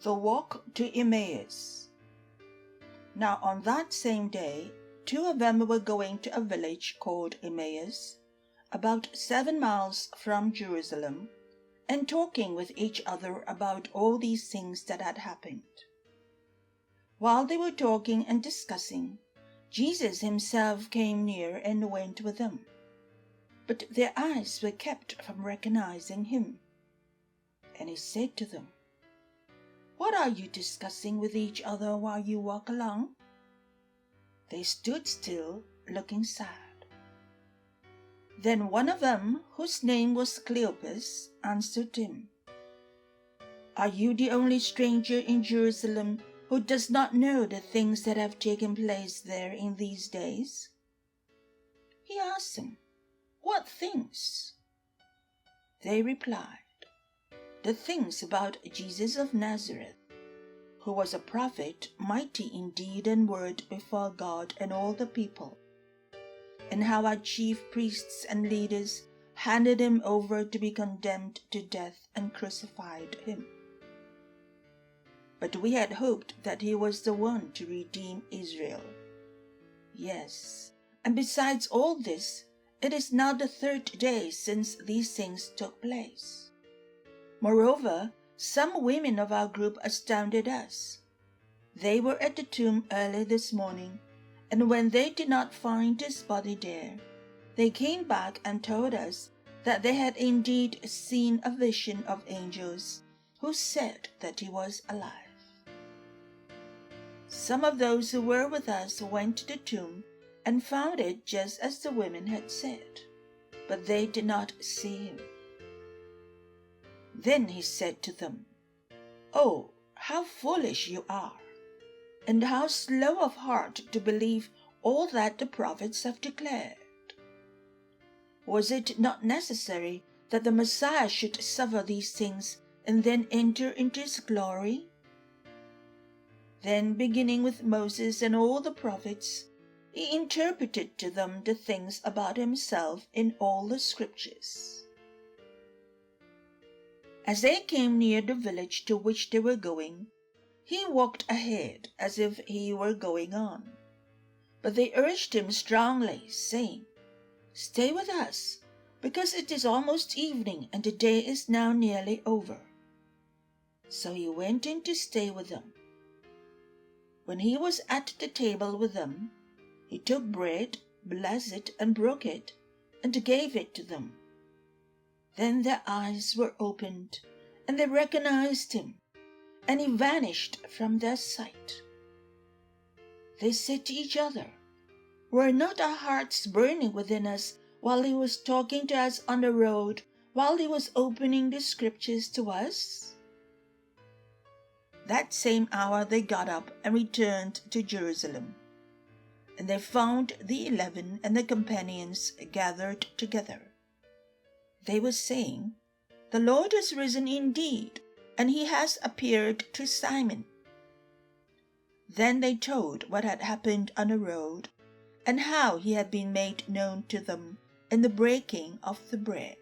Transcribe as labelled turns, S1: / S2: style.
S1: The walk to Emmaus. Now on that same day, two of them were going to a village called Emmaus, about 7 miles from Jerusalem, and talking with each other about all these things that had happened. While they were talking and discussing, Jesus himself came near and went with them. But their eyes were kept from recognizing him. And he said to them, "What are you discussing with each other while you walk along?" They stood still, looking sad. Then one of them, whose name was Cleopas, answered him, "Are you the only stranger in Jerusalem who does not know the things that have taken place there in these days?" He asked them, "What things?" They replied, "The things about Jesus of Nazareth, who was a prophet, mighty in deed and word before God and all the people, and how our chief priests and leaders handed him over to be condemned to death and crucified him. But we had hoped that he was the one to redeem Israel. Yes, and besides all this, it is now the 3rd day since these things took place. Moreover, some women of our group astounded us. They were at the tomb early this morning, and when they did not find his body there, they came back and told us that they had indeed seen a vision of angels who said that he was alive. Some of those who were with us went to the tomb and found it just as the women had said, but they did not see him." Then he said to them, "Oh, how foolish you are, and how slow of heart to believe all that the prophets have declared. Was it not necessary that the Messiah should suffer these things and then enter into his glory?" Then, beginning with Moses and all the prophets, he interpreted to them the things about himself in all the scriptures. As they came near the village to which they were going, he walked ahead as if he were going on. But they urged him strongly, saying, "Stay with us, because it is almost evening and the day is now nearly over." So he went in to stay with them. When he was at the table with them, he took bread, blessed it, and broke it, and gave it to them. Then their eyes were opened, and they recognized him, and he vanished from their sight. They said to each other, "Were not our hearts burning within us while he was talking to us on the road, while he was opening the scriptures to us?" That same hour they got up and returned to Jerusalem. And they found the 11 and the companions gathered together. They were saying, "The Lord has risen indeed, and he has appeared to Simon." Then they told what had happened on the road, and how he had been made known to them in the breaking of the bread.